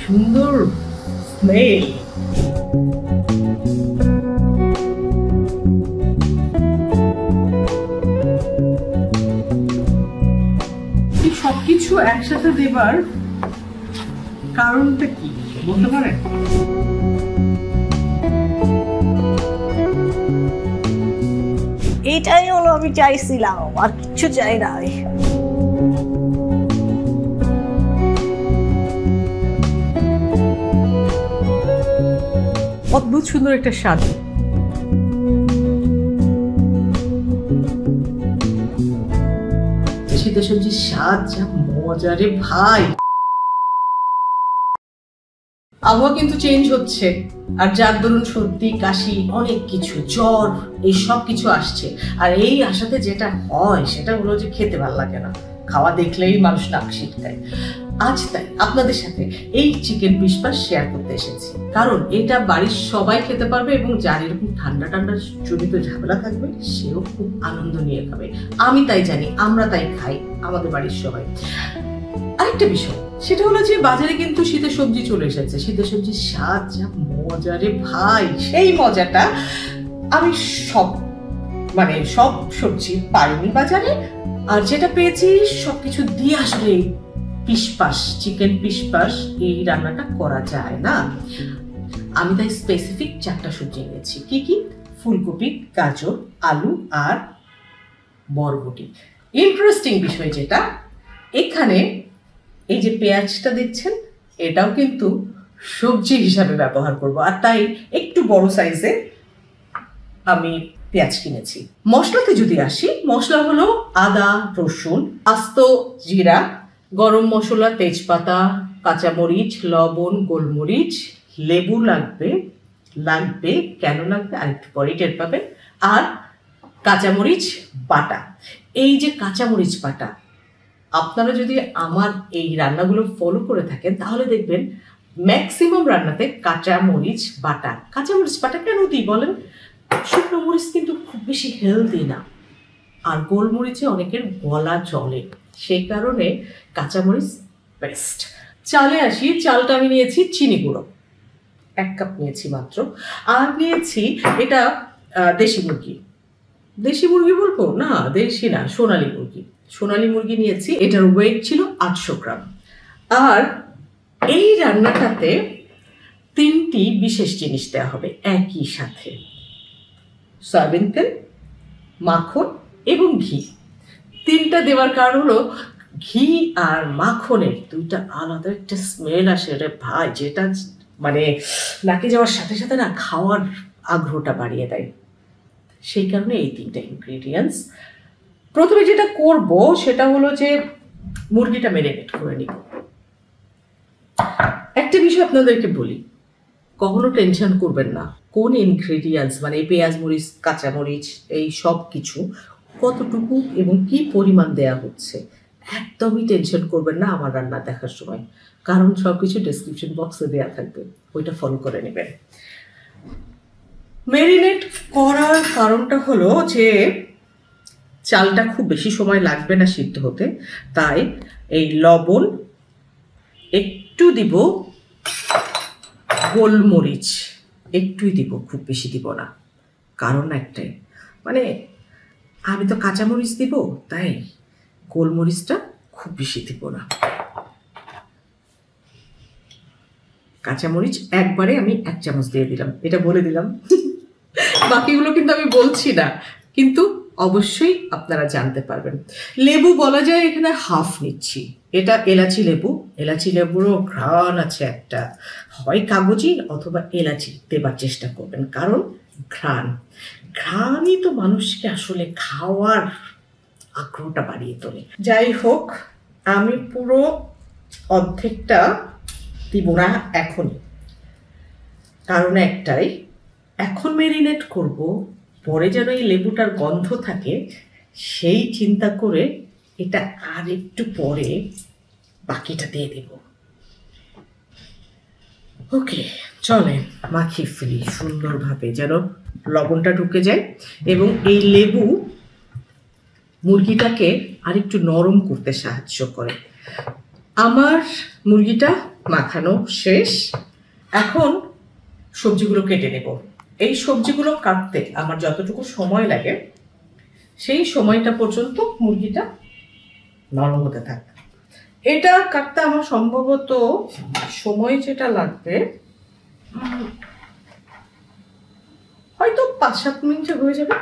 সুন্দর স্মেল। সবকিছু একসাথে দেবার কারণটা কি বলতে পারেন? এটাই হলো আমি চাইছিলাম, আর কিছু চাই নাই। অদ্ভুত সুন্দর একটা স্বাদ। শীত সবজির স্বাদ যা মজা রে ভাই। আবহাওয়া কিন্তু চেঞ্জ হচ্ছে, আর যার দরুন সর্দি কাশি অনেক কিছু জ্বর এই সব কিছু আসছে। আর এই আসাতে যেটা হয় সেটা হলো যে খেতে ভালো লাগে না, খাওয়া দেখলেই মানুষ নাক ছিটকায়। আজ তাই আপনাদের সাথে এই চিকেন পিসপাস শেয়ার করতে এসেছি, কারণ এটা বাড়ির সবাই খেতে পারবে এবং যার এরকম ঠান্ডা ঠান্ডা জনিত ঝামেলা থাকবে সেও খুব আনন্দ নিয়ে খাবে। আমি তাই জানি, আমরা তাই খাই আমাদের বাড়ির সবাই। আরেকটা বিষয় সেটা হলো যে বাজারে কিন্তু শীতের সবজি চলে এসেছে। শীতের সবজির স্বাদ যা মজা রে ভাই, সেই মজাটা আমি সব সবজি পাইনি বাজারে, আর যেটা পেয়েছি সবকিছু দিয়ে আসলে পিসপাস চিকেন পিসপাস এই রান্নাটা করা যায় না। আমি তাই স্পেসিফিক 4টা সবজি নিয়েছি। কি কি? ফুলকপি, গাজর, আলু আর বরবটি। ইন্টারেস্টিং বিষয় যেটা, এখানে এই যে পেঁয়াজটা দেখছেন এটাও কিন্তু সবজি হিসাবে ব্যবহার করব, আর তাই একটু বড় সাইজে আমি পেঁয়াজ কিনেছি। মশলাতে যদি আসি, মশলা হলো আদা, রসুন, আস্ত জিরা, গরম মশলা, তেজপাতা, কাঁচামরিচ, লবণ, গোলমরিচ, লেবু লাগবে কেন লাগবে আরেকটু পরে টের পাবেন, আর কাঁচামরিচ বাটা। এই যে কাঁচামরিচ বাটা, আপনারা যদি আমার এই রান্নাগুলো ফলো করে থাকেন তাহলে দেখবেন ম্যাক্সিমাম রান্নাতে কাঁচামরিচ বাটা কেন দিই বলেন? শুকনো মরিচ কিন্তু খুব বেশি হেলদি না, আর গোলমরিচে অনেকের গলা চলে, সেই কারণে কাঁচামরিচ বেস্ট। চালে আসি, চালটা আমি নিয়েছি চিনি গুঁড়ো 1 কাপ নিয়েছি মাত্র, আর নিয়েছি এটা দেশি মুরগি বলবো না, দেশি না, সোনালী মুরগি নিয়েছি। এটার ওয়েট ছিল 800 গ্রাম। আর এই রান্নাটাতে 3টি বিশেষ জিনিস দেওয়া হবে একই সাথে: সয়াবিন তেল, মাখন এবং ঘি। 3টা দেওয়ার কারণ হলো ঘি আর মাখনের 2টা আলাদা একটা স্মেল আসে রে ভাই, যেটা মানে নাকে যাওয়ার সাথে সাথে না খাওয়ার আগ্রহটা বাড়িয়ে দেয়। সেই কারণে এই 3টা ইনগ্রেডিয়েন্টস। প্রথমে যেটা করব সেটা হলো যে মুরগিটা ম্যারিনেট করে নিব। একটা বিষয় আপনাদেরকে বলি, কখনো টেনশন করবেন না কোন ইনগ্রেডিয়েন্টস মানে পেঁয়াজ, মরিচ, কাঁচামরিচ এই সব কিছু কতটুকু এবং কি পরিমাণ দেয়া হচ্ছে, একদমই টেনশন করবেন না আমার রান্না দেখার সময়, কারণ সব কিছু ডেসক্রিপশন বক্সে দেওয়া থাকবে, ওইটা ফলো করে নেবেন। ম্যারিনেট করার কারণটা হলো যে চালটা খুব বেশি সময় লাগবে না সিদ্ধ হতে, তাই এই লবণ একটু দিব, গোলমরিচ একটুই দিব, খুব বেশি দিব না, কারণ একটাই, মানে আমি তো কাঁচামরিচ দিব, তাই গোলমরিচটা খুব বেশি দিব না। কাঁচামরিচ একবারে আমি 1 চামচ দিয়ে দিলাম, এটা বলে দিলাম। বাকিগুলো কিন্তু আমি বলছি না, কিন্তু অবশ্যই আপনারা জানতে পারবেন। লেবু বলা যায় এখানে হাফ নিচ্ছি, এটা এলাচি লেবুরও ঘ্রাণ আছে একটা, হয় কাগজি অথবা এলাচি দেবার চেষ্টা করবেন, কারণ ঘ্রাণই তো মানুষকে আসলে খাওয়ার আগ্রহটা বাড়িয়ে তোলে। যাই হোক, আমি পুরো অর্ধেকটা দিব না এখনই, কারণ একটাই, এখন ম্যারিনেট করব, পরে যেন এই লেবুটার গন্ধ থাকে সেই চিন্তা করে এটা আর একটু পরে বাকিটা দিয়ে দেব। ওকে, চলেন মাখিয়ে ফেলি সুন্দরভাবে, যেন লবণটা ঢুকে যায় এবং এই লেবু মুরগিটাকে আরেকটু নরম করতে সাহায্য করে। আমার মুরগিটা মাখানো শেষ। এখন সবজিগুলো কেটে নেব। এই সবজিগুলো কাটতে আমার যতটুকু সময় লাগে সেই সময়টা পর্যন্ত মুরগিটা নরম হতে থাকে। এটা কাটতে আমার সম্ভবত সময় যেটা লাগবে হয়তো 5-7 মিনিটে হয়ে যাবে।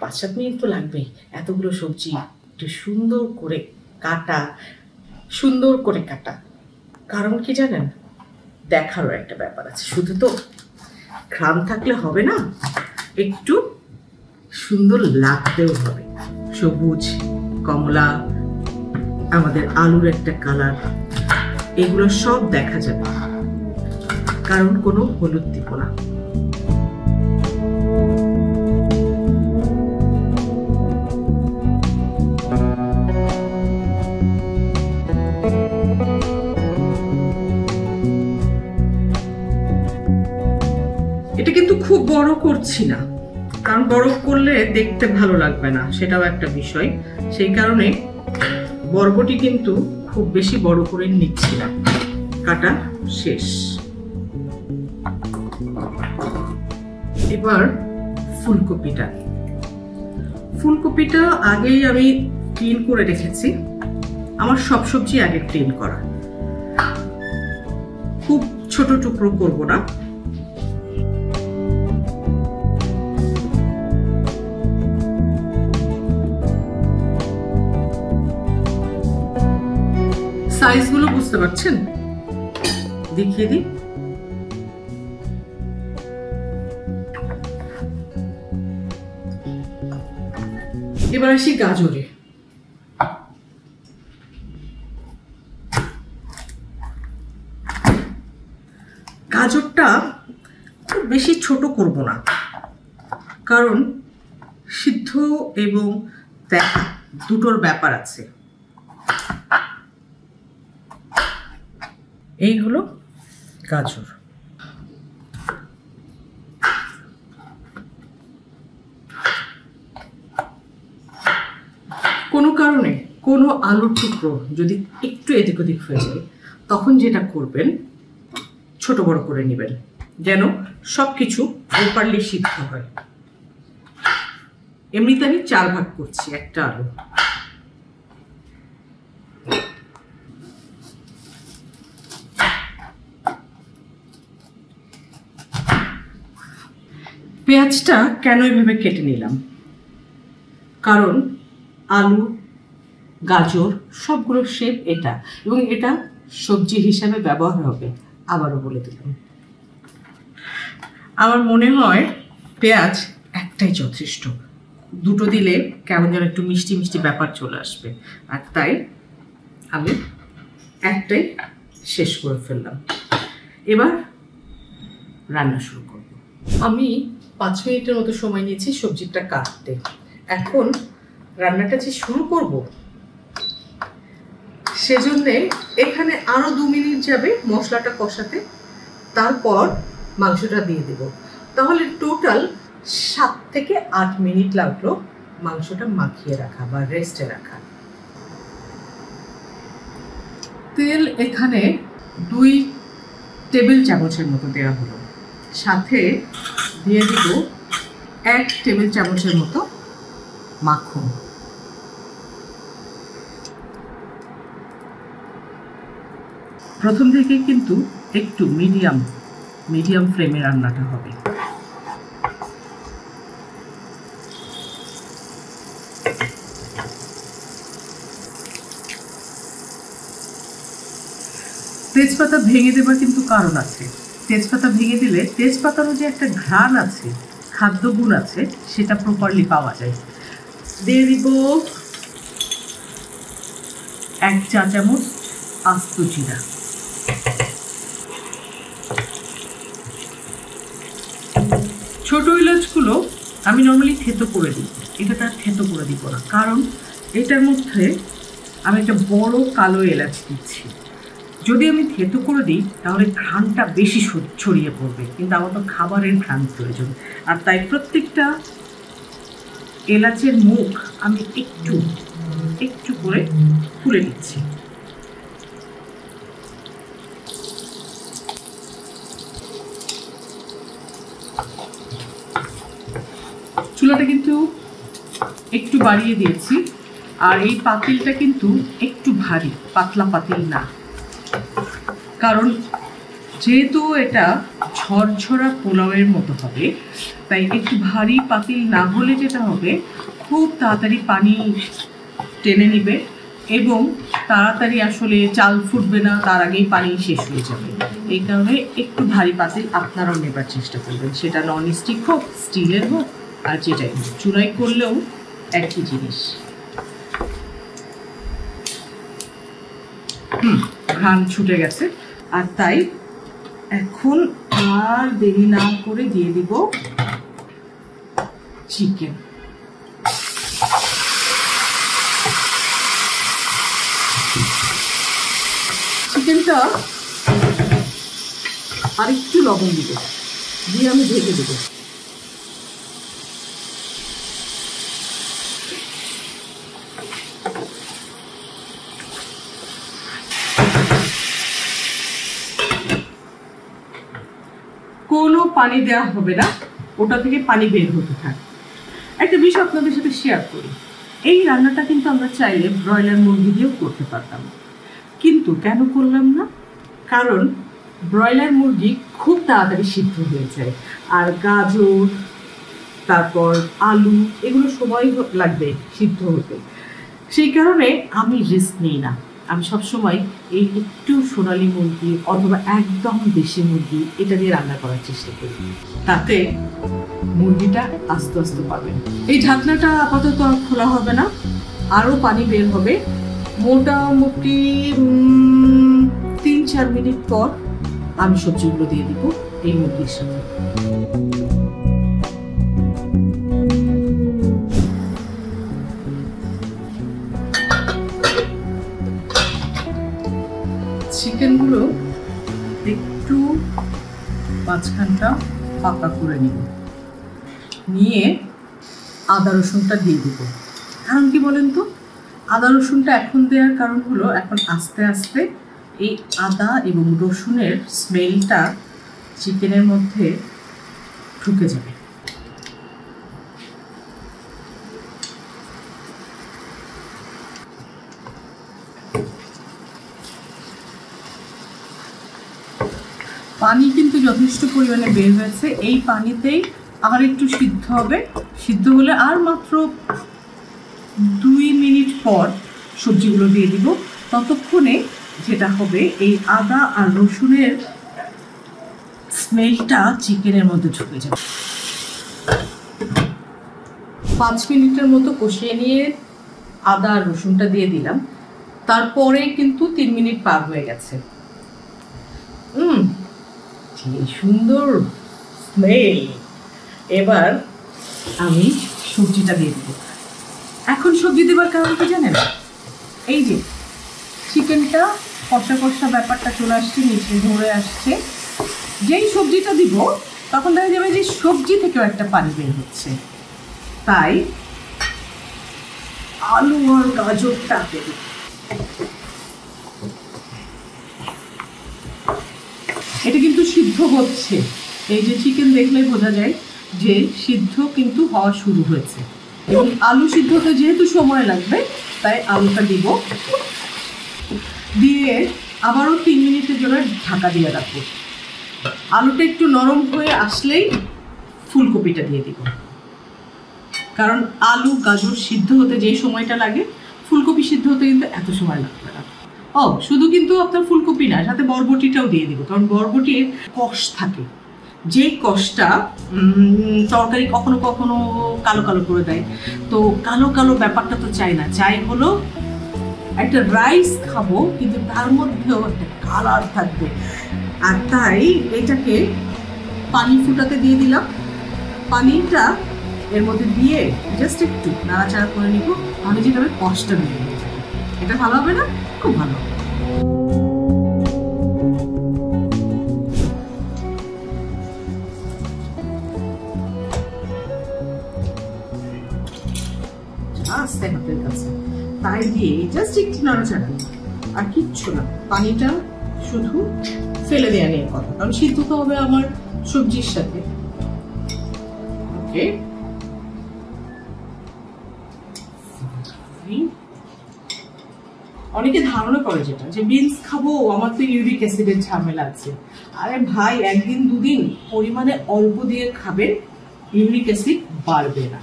5-7 মিনিট তো লাগবেই। এতগুলো সবজি একটু সুন্দর করে কাটা। কারণ কি জানেন, দেখারও একটা ব্যাপার আছে। শুধু তো ঘ্রাণ থাকলে হবে না, একটু সুন্দর লাগতেও হবে। সবুজ, কমলা, আমাদের আলুর একটা কালার, এগুলো সব দেখা যাবে। কারণ কোনো হলুদ দিব না। এটা কিন্তু খুব বড় করছি না, কারণ বড় করলে দেখতে ভালো লাগবে না, সেটাও একটা বিষয়। সেই কারণে বরবটি কিন্তু খুব বেশি বড় করে নিচ্ছি না। কাটা শেষ। এবার ফুলকপিটা আগেই আমি ক্লিন করে রেখেছি। আমার সব সবজি আগে ক্লিন করা, খুব ছোট টুকরো করব না। সাইজগুলো বুঝতে পারছেন? দেখিয়ে দিই। এবার আসি গাজরে। গাজরটা খুব বেশি ছোট করব না, কারণ সিদ্ধ এবং দেখা দুটোর ব্যাপার আছে। এই হলো গাজর। কোনো কারণে কোনো আলুর টুকরো যদি একটু এদিক ওদিক হয়ে যায়, তখন যেটা করবেন, ছোট বড় করে নেবেন, যেন সবকিছু প্রপারলি সিদ্ধ হয়। এমনিতে আমি 4 ভাগ করছি একটা আলু। পেঁয়াজটা কেন এভাবে কেটে নিলাম, কারণ আলু, গাজর সবগুলোর শেপ এটা, এবং এটা সবজি হিসাবে ব্যবহার হবে। আবারও বলে দিলাম, আমার মনে হয় পেঁয়াজ একটাই যথেষ্ট। দুটো দিলে কেমন যেন একটু মিষ্টি মিষ্টি ব্যাপার চলে আসবে, আর তাই আমি একটাই শেষ করে ফেললাম। এবার রান্না শুরু করব। আমি 5 মিনিটের মতো সময় নিয়েছি সবজিটা কাটতে। এখন রান্নাটা যে শুরু করব, সেজন্যে এখানে আরও 2 মিনিট যাবে মশলাটা কষাতে, তারপর মাংসটা দিয়ে দেব। তাহলে টোটাল 7 থেকে 8 মিনিট লাগলো মাংসটা মাখিয়ে রাখা বা রেস্টে রাখা। তেল এখানে 2 টেবিল চামচের মতো দেওয়া হলো, সাথে দিয়ে দিব 1 টেবিল চামচের মতো মাখন। প্রথম থেকে কিন্তু একটু মিডিয়াম ফ্লেমে রান্নাটা হবে। তেজপাতা ভেঙে দেবার কিন্তু কারণ আছে। তেজপাতা ভেঙে দিলে তেজপাতারও যে একটা ঘ্রাণ আছে, খাদ্যগুণ আছে, সেটা প্রপারলি পাওয়া যায়। দিয়ে দিব 1 চা চামচ আস্ত জিরা। ছোট এলাচগুলো আমি নর্মালি থেতো করে দিই, এটা তার থেতো করে দিব না, কারণ এটার মধ্যে আমি একটা বড় কালো এলাচ দিচ্ছি। যদি আমি থেতো করে দিই তাহলে ঘ্রাণটা বেশি ছড়িয়ে পড়বে, কিন্তু আমার তো খাবারের ঘ্রাণ প্রয়োজন, আর তাই প্রত্যেকটা এলাচের মুখ আমি একটু একটু করে খুলে নিচ্ছি। চুলাটা কিন্তু একটু বাড়িয়ে দিয়েছি, আর এই পাতিলটা কিন্তু একটু ভারী, পাতলা পাতিল না, কারণ যেহেতু এটা ঝরঝরা পোলাওয়ের মতো হবে, তাই একটু ভারী পাতিল না হলে যেটা হবে খুব তাড়াতাড়ি পানি টেনে নিবে এবং তাড়াতাড়ি আসলে চাল ফুটবে না, তার আগেই পানি শেষ হয়ে যাবে। এই কারণে একটু ভারী পাতিল আপনারাও নেবার চেষ্টা করবেন, সেটা নন স্টিক হোক, স্টিলের হোক, আর যেটাই হোক। চুলাই করলেও একই জিনিস। ঘ্রাণ ছুটে গেছে, আর তাই এখন আর দেরি না করে দিয়ে দিব চিকেন। চিকেনটা আর একটু লবণ দিব, দিয়ে আমি ঢেকে দেবো। কোনো পানি দেওয়া হবে না, ওটা থেকে পানি বের হতে থাকে। একটা বিষয় আপনাদের সাথে শেয়ার করি, এই রান্নাটা কিন্তু আমরা চাইলে ব্রয়লার মুরগি দিয়েও করতে পারতাম, কিন্তু কেন করলাম না? কারণ ব্রয়লার মুরগি খুব তাড়াতাড়ি সিদ্ধ হয়ে যায়, আর গাজর তারপর আলু এগুলো সময় লাগবে সিদ্ধ হতে। সেই কারণে আমি রিস্ক নিই না, আমি সবসময় এই একটু সোনালি মুরগি অথবা একদম দেশি মুরগি এটা দিয়ে রান্না করার চেষ্টা করি, তাতে মুরগিটা আস্তে আস্তে পাবেন। এই ঢাকনাটা আপাতত আর খোলা হবে না, আরও পানি বের হবে। মোটামুটি 3-4 মিনিট পর আমি সবজিগুলো দিয়ে দিব এই মুরগির সাথে। চিকেনগুলো একটু মাঝখানটা পাকা করে নিব, নিয়ে আদা রসুনটা দিয়ে দিব। কারণ কি বলেন তো, আদা রসুনটা এখন দেওয়ার কারণ হলো এখন আস্তে আস্তে এই আদা এবং রসুনের স্মেলটা চিকেনের মধ্যে ঢুকে যাবে। পানি কিন্তু যথেষ্ট পরিমাণে বের হয়েছে, এই পানিতেই আর একটু সিদ্ধ হবে। সিদ্ধ হলে আর মাত্র 2 মিনিট পর সবজিগুলো দিয়ে দিব। ততক্ষণে যেটা হবে, এই আদা আর রসুনের স্মেলটা চিকেনের মধ্যে ঢুকে যাবে। 5 মিনিটের মতো কষিয়ে নিয়ে আদা আর রসুনটা দিয়ে দিলাম, তারপরে কিন্তু 3 মিনিট পার হয়ে গেছে। কি সুন্দর স্মেল। এবার আমি সবজিটা দিয়ে দেবো। এখন সবজি দেবার কারণ কি জানেন? এই যে চিকেনটা কষা কষা ব্যাপারটা চলে আসছে, নিচে ধরে আসছে। যেই সবজিটা দিব তখন দেখা যাবে যে সবজি থেকেও একটা পানি বের হচ্ছে। তাই আলু আর গাজরটা দেব। এটা কিন্তু সিদ্ধ হচ্ছে, এই যে চিকেন দেখলেই বোঝা যায় যে সিদ্ধ কিন্তু হওয়া শুরু হয়েছে। এবং আলু সিদ্ধ হতে যেহেতু সময় লাগবে, তাই আলুটা দিব, দিয়ে আবারও 3 মিনিটের জন্য ঢাকা দিয়ে রাখবো। আলুটা একটু নরম হয়ে আসলেই ফুলকপিটা দিয়ে দিব, কারণ আলু গাজর সিদ্ধ হতে যে সময়টা লাগে ফুলকপি সিদ্ধ হতে কিন্তু এত সময় লাগবে না। শুধু কিন্তু আপনার ফুলকপি না, সাথে বরবটিটাও দিয়ে দিব, কারণ বরবটির কষ থাকে, যে কষটা তরকারি কখনো কখনো কালো কালো করে দেয়। তো কালো কালো ব্যাপারটা তো চাই না, চাই হলো একটা রাইস খাবো কিন্তু তার মধ্যেও একটা কালার থাকবে। আর তাই এটাকে পানি ফুটাতে দিয়ে দিলাম। পানিটা এর মধ্যে দিয়ে জাস্ট একটু নাড়াচাড়া করে নিব, তাহলে যেটা হবে কষটা বেরিয়ে যাবে। এটা ভালো হবে না? খুব ভালো হবে। আস্তে হাতের কাছে, তাই দিয়ে জাস্ট একটু নাড়াচাড়া, আর কিচ্ছু না। পানিটা শুধু ফেলে দেওয়া নিয়ে কথা, কারণ সিদ্ধ তো হবে আমার সবজির সাথে। ওকে, অনেকে ধারণা করে যেটা যে বিনস খাবো, আমার তো ইউরিক অ্যাসিডের ঝামেলা আছে। আরে ভাই, একদিন দুদিন পরিমাণে অল্প দিয়ে খাবেন, ইউরিক অ্যাসিড বাড়বে না।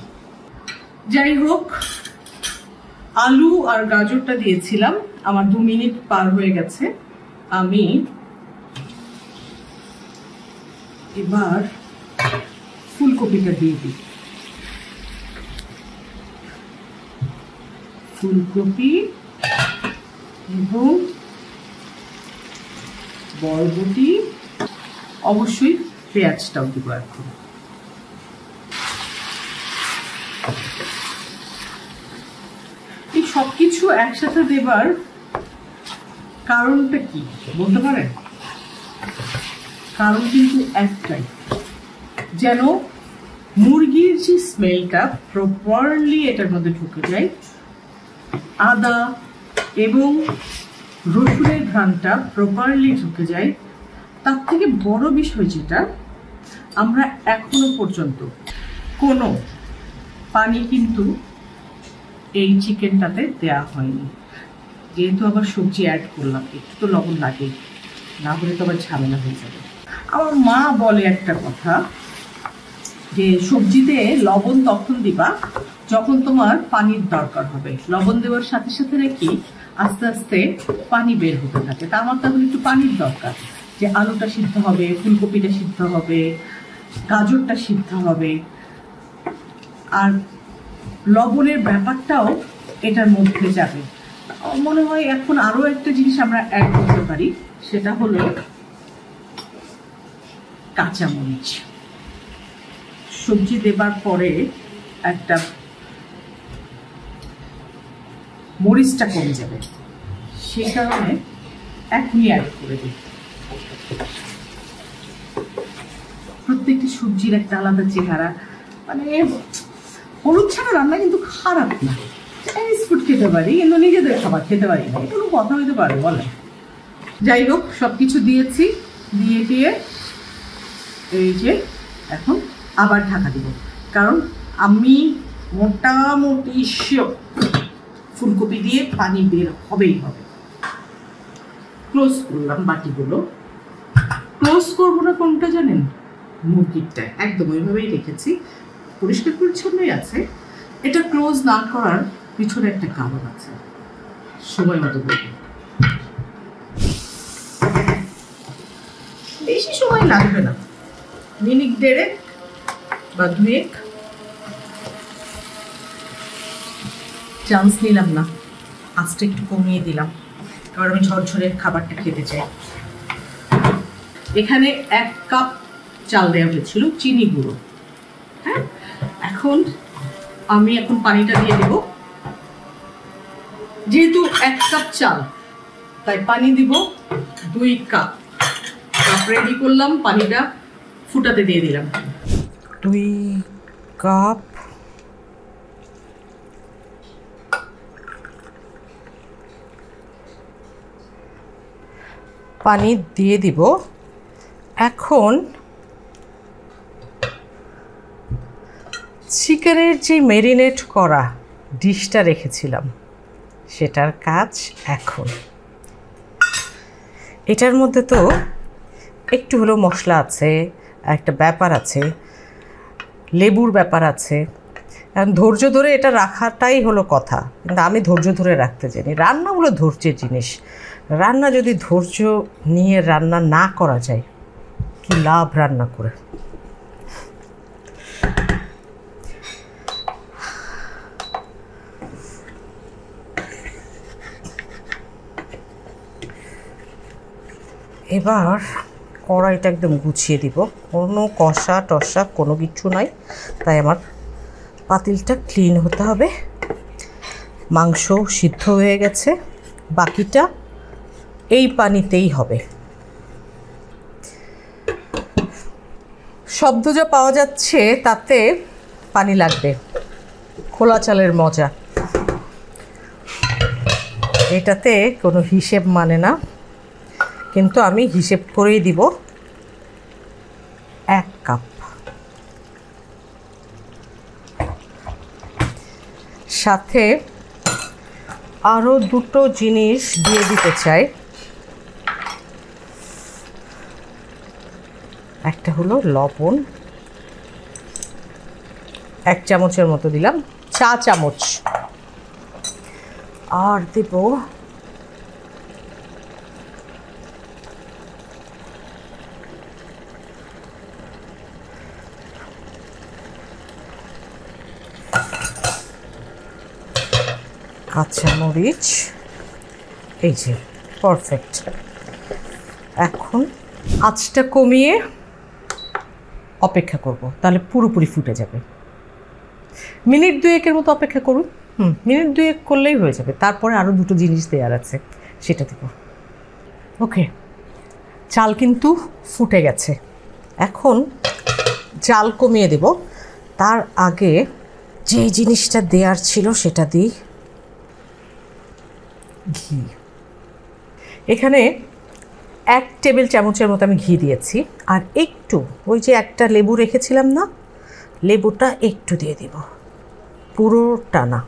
যাই হোক, আলু আর গাজরটা দিয়েছিলাম, আমার 2 মিনিট পার হয়ে গেছে। আমি এবার ফুলকপিটা দিয়ে দিই। ফুলকপি এবং বরবটি, অবশ্যই পেঁয়াজটাও দিব এখন। এই সবকিছু একসাথে দেবার কারণটা কি বলতে পারেন? কারণ কিন্তু একটাই, যেন মুরগির যে স্মেলটা প্রপারলি এটার মধ্যে ঢুকে যায়, আদা এবং রসুনের ঘ্রাণটা প্রপারলি ঢুকে যায়। তার থেকে বড় বিষয় যেটা, আমরা এখনো পর্যন্ত কোনো পানি কিন্তু এই চিকেনটাতে দেয়া হয়নি। যেহেতু আবার সবজি অ্যাড করলাম, একটু তো লবণ লাগেই, না হলে তো আবার ঝামেলা হয়ে যাবে। আমার মা বলে একটা কথা, যে সবজিতে লবণ তখন দিবা যখন তোমার পানির দরকার হবে। লবণ দেওয়ার সাথে সাথে নাকি আস্তে আস্তে পানি বের হতে থাকে। তা আমার তাহলে একটু পানির দরকার, যে আলুটা সিদ্ধ হবে, ফুলকপিটা সিদ্ধ হবে, গাজরটা সিদ্ধ হবে, আর লবণের ব্যাপারটাও এটার মধ্যে যাবে। মনে হয় এখন আরো একটা জিনিস আমরা অ্যাড করতে পারি, সেটা হলো কাঁচামরিচ। সবজি দেবার পরে একটা মরিচটা কমে যাবে, সেই কারণে এখনই অ্যাড করে দিই। প্রত্যেকটি সবজির একটা আলাদা চেহারা, মানে হলুদ ছাড়া রান্না কিন্তু খারাপ না। চাইনিজ ফুড খেতে পারি, কিন্তু নিজেদের খাবার খেতে পারি না, কোনো কথা হইতে পারে বলে। যাই হোক, সবকিছু দিয়েছি, দিয়ে এই যে এখন আবার ঢাকা দিব, কারণ আমি মোটামুটি ফুলকপি দিয়ে পানি বের হবেই হবে। ক্লোজ করলাম বাটিগুলো। ক্লোজ করবো না কোনটা জানেন? মুরগিরটা একদম ওইভাবেই রেখেছি, পরিষ্কার পরিচ্ছন্নই আছে। এটা ক্লোজ না করার পিছনে একটা কারণ আছে, সময় মতো বলবো। বেশি সময় লাগবে না, মিনিট 1.5 বা 2, চান্স নিলাম না, আঁচটা একটু কমিয়ে দিলাম, কারণ আমি ঝরঝরের খাবারটা খেতে চাই। এখানে 1 কাপ চাল দেওয়া হয়েছিল, চিনি গুঁড়ো। হ্যাঁ, এখন পানিটা দিয়ে দেব। যেহেতু 1 কাপ চাল, তাই পানি দিব 2 কাপ। রেডি করলাম, পানিটা ফুটাতে দিয়ে দিলাম। 2 কাপ পানি দিয়ে দিব। এখন চিকেনের যে ম্যারিনেট করা ডিশটা রেখেছিলাম, সেটার কাজ এখন। এটার মধ্যে তো একটু হলো মশলা আছে, একটা ব্যাপার আছে, লেবুর ব্যাপার আছে। এখন ধৈর্য ধরে এটা রাখাটাই হলো কথা, কিন্তু আমি ধৈর্য ধরে রাখতে জানি। রান্না হলো ধৈর্যের জিনিস। রান্না যদি ধৈর্য নিয়ে রান্না না করা যায়, কি লাভ রান্না করে? এবার কড়াইটা একদম গুছিয়ে দিব, কোনো কষা টসা কোনো কিছু নাই। তাই আমার পাতিলটা ক্লিন হতে হবে। মাংস সিদ্ধ হয়ে গেছে, বাকিটা এই পানিতেই হবে। শব্দ যা পাওয়া যাচ্ছে তাতে পানি লাগবে, খোলা চালের মজা। এটাতে কোনো হিসেব মানে না, কিন্তু আমি হিসেব করেই দিব। 1 কাপ, সাথে আরও 2টো জিনিস দিয়ে দিতে চাই। একটা হলো লবণ, 1 চামচের মতো দিলাম, চা চামচ। আর দেব কাঁচামরিচ। এই যে পারফেক্ট। এখন আঁচটা কমিয়ে অপেক্ষা করব, তাহলে পুরোপুরি ফুটে যাবে। মিনিট 2-1 মতো অপেক্ষা করুন। মিনিট 2-1 করলেই হয়ে যাবে। তারপরে আরও 2টো জিনিস দেওয়ার আছে, সেটা দেব। ওকে, চাল কিন্তু ফুটে গেছে। এখন চাল কমিয়ে দেব। তার আগে যে জিনিসটা দেওয়ার ছিল সেটা দিই, ঘি। এখানে 1 টেবিল চামচের মতো আমি ঘি দিয়েছি। আর একটু ওই যে একটা লেবু রেখেছিলাম না, লেবুটা একটু দিয়ে দিব, পুরোটা না।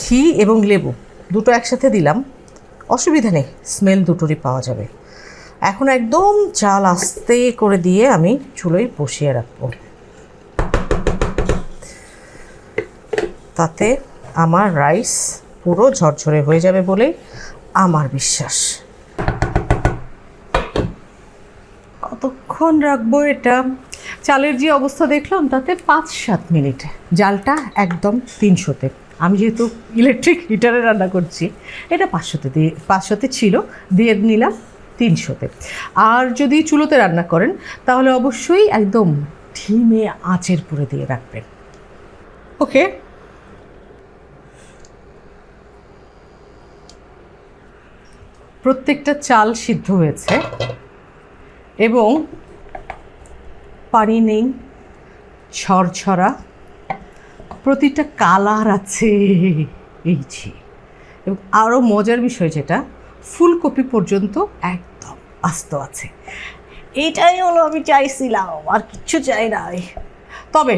ঘি এবং লেবু দুটো একসাথে দিলাম, অসুবিধা নেই, স্মেল দুটোরই পাওয়া যাবে। এখন একদম চাল আস্তে করে দিয়ে আমি চুলোয় বসিয়ে রাখবো। তাতে আমার রাইস পুরো ঝরঝরে হয়ে যাবে বলে আমার বিশ্বাস। কতক্ষণ রাখবো এটা? চালের যে অবস্থা দেখলাম তাতে 5-7 মিনিট। জালটা একদম 300-তে। আমি যেহেতু ইলেকট্রিক হিটারে রান্না করছি, এটা 500-তে ছিল, দিয়ে নিলাম 300-তে। আর যদি চুলোতে রান্না করেন তাহলে অবশ্যই একদম ধিমে আঁচের পুরে দিয়ে রাখবেন। ওকে, প্রত্যেকটা চাল সিদ্ধ হয়েছে এবং পানি নেই, ঝরঝরা, প্রতিটা কালার আছে। এই যে, এবং আরও মজার বিষয় যেটা, ফুলকপি পর্যন্ত একদম আস্ত আছে। এটাই হলো আমি চাইছিলাম, আর কিচ্ছু চাই নাই। তবে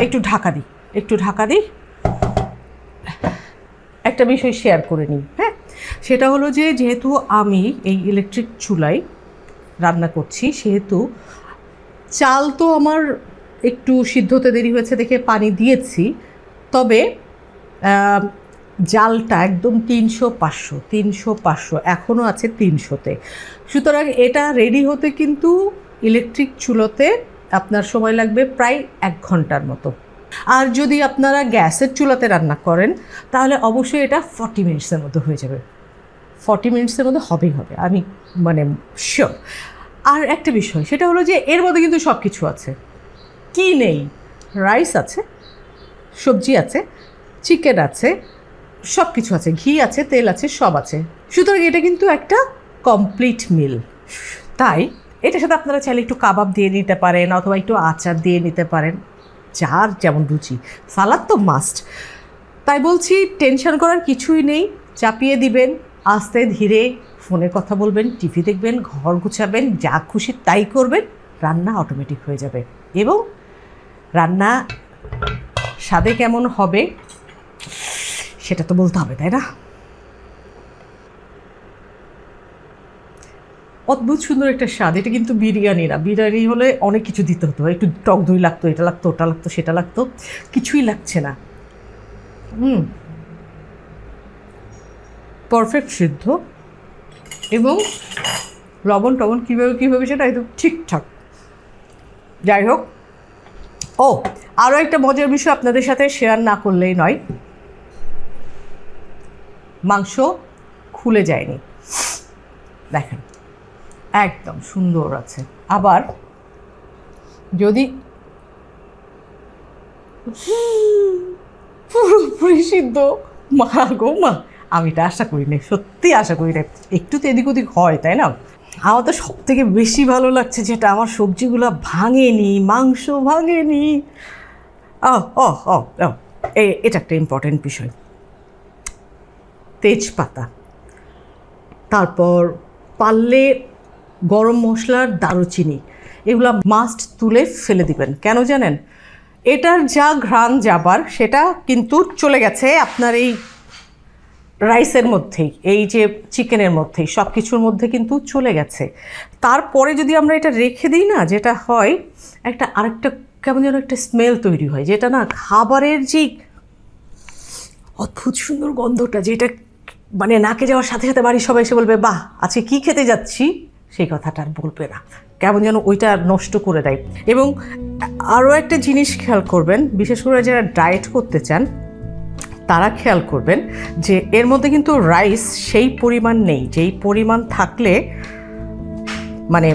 একটু ঢাকা দিই। একটা বিষয় শেয়ার করে নিই। হ্যাঁ, সেটা হলো যে যেহেতু আমি এই ইলেকট্রিক চুলায় রান্না করছি, সেহেতু চাল তো আমার একটু সিদ্ধ হতে দেরি হয়েছে দেখে পানি দিয়েছি। তবে জালটা একদম 300-500 এখনও আছে 300-তে। সুতরাং এটা রেডি হতে কিন্তু ইলেকট্রিক চুলোতে আপনার সময় লাগবে প্রায় 1 ঘন্টার মতো। আর যদি আপনারা গ্যাসের চুলাতে রান্না করেন তাহলে অবশ্যই এটা 40 মিনিটসের মধ্যে হয়ে যাবে। 40 মিনিটসের মধ্যে হবেই হবে, আমি মানে শিওর। আর একটা বিষয়, সেটা হলো যে এর মধ্যে কিন্তু সব কিছু আছে। কি নেই? রাইস আছে, সবজি আছে, চিকেন আছে, সব কিছু আছে, ঘি আছে, তেল আছে, সব আছে। সুতরাং এটা কিন্তু একটা কমপ্লিট মিল। তাই এটার সাথে আপনারা চাইলে একটু কাবাব দিয়ে নিতে পারেন, অথবা একটু আচার দিয়ে নিতে পারেন, যার যেমন রুচি। সালাদ তো মাস্ট। তাই বলছি, টেনশন করার কিছুই নেই। চাপিয়ে দিবেন, আস্তে ধীরে ফোনে কথা বলবেন, টিভি দেখবেন, ঘর গুছাবেন, যা খুশি তাই করবেন, রান্না অটোমেটিক হয়ে যাবে। এবং রান্না স্বাদে কেমন হবে সেটা তো বলতে হবে, তাই না? অদ্ভুত সুন্দর একটা স্বাদ। এটা কিন্তু বিরিয়ানি না। বিরিয়ানি হলে অনেক কিছু দিতে হতো, একটু টক দই লাগতো, এটা লাগতো, ওটা লাগতো, সেটা লাগতো, কিছুই লাগছে না। পারফেক্ট সিদ্ধ, এবং লবণ টবণ কীভাবে সেটা একদম ঠিকঠাক। যাই হোক, আরও একটা মজার বিষয় আপনাদের সাথে শেয়ার না করলেই নয়, মাংস খুলে যায়নি, দেখেন একদম সুন্দর আছে। আবার যদি পুরোপুরি সিদ্ধ, মা গো মা, আমি এটা আশা করি না, সত্যি আশা করি না। একটু তো এদিক ওদিক হয়, তাই না? আমার তো সব থেকে বেশি ভালো লাগছে যেটা, আমার সবজিগুলো ভাঙেনি, মাংস ভাঙেনি। এটা একটা ইম্পর্টেন্ট বিষয়। তেজপাতা, তারপর পারলে গরম মশলার দারুচিনি, এগুলো মাস্ট তুলে ফেলে দিবেন। কেন জানেন? এটার যা ঘ্রাণ যাবার সেটা কিন্তু চলে গেছে আপনার এই রাইসের মধ্যেই, এই যে চিকেনের মধ্যেই, সব কিছুর মধ্যে কিন্তু চলে গেছে। তারপরে যদি আমরা এটা রেখে দিই না, যেটা হয় একটা আরেকটা কেমন যেন একটা স্মেল তৈরি হয়, যেটা না খাবারের যে অদ্ভুত সুন্দর গন্ধটা, যেটা মানে নাকে যাওয়ার সাথে সাথে বাড়ির সবাই এসে বলবে বাহ আজকে কী খেতে যাচ্ছি, সেই কথাটা আর বলবে না, কেমন যেন ওইটা নষ্ট করে দেয়। এবং আরও একটা জিনিস খেয়াল করবেন, বিশেষ করে যারা ডায়েট করতে চান তারা খেয়াল করবেন যে এর মধ্যে কিন্তু রাইস সেই পরিমাণ নেই, যেই পরিমাণ থাকলে মানে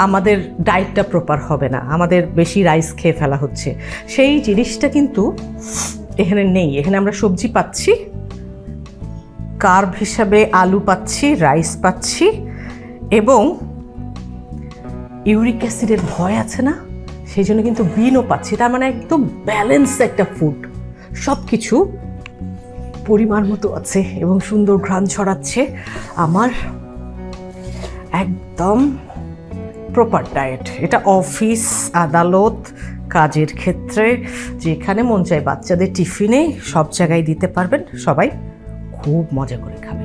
আমাদের ডায়েটটা প্রপার হবে না, আমাদের বেশি রাইস খেয়ে ফেলা হচ্ছে, সেই জিনিসটা কিন্তু এখানে নেই। এখানে আমরা সবজি পাচ্ছি, কার্ব হিসাবে আলু পাচ্ছি, রাইস পাচ্ছি, এবং ইউরিক অ্যাসিডের ভয় আছে না, সেই জন্য কিন্তু বিনও পাচ্ছি। তার মানে একদম ব্যালেন্স একটা ফুড, সব কিছু পরিমাণ মতো আছে এবং সুন্দর ঘ্রাণ ছড়াচ্ছে। আমার একদম প্রপার ডায়েট এটা। অফিস, আদালত, কাজের ক্ষেত্রে, যেখানে মন চায় বাচ্চাদের টিফিনে, সব জায়গায় দিতে পারবেন, সবাই খুব মজা করে খাবে।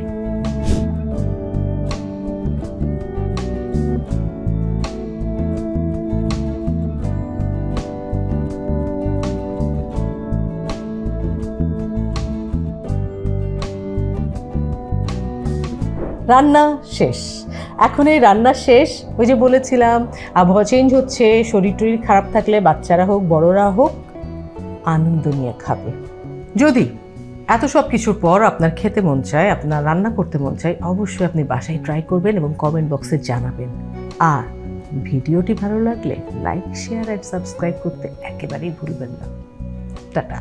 রান্না শেষ। এখন এই রান্না শেষ, ওই যে বলেছিলাম আবহাওয়া চেঞ্জ হচ্ছে, শরীর টরীর খারাপ থাকলে বাচ্চারা হোক বড়রা হোক আনন্দ নিয়ে খাবে। যদি এত সব কিছুর পর আপনার খেতে মন চায়, আপনার রান্না করতে মন চায়, অবশ্যই আপনি বাসায় ট্রাই করবেন এবং কমেন্ট বক্সে জানাবেন। আর ভিডিওটি ভালো লাগলে লাইক, শেয়ার অ্যান্ড সাবস্ক্রাইব করতে একেবারেই ভুলবেন না। টাটা।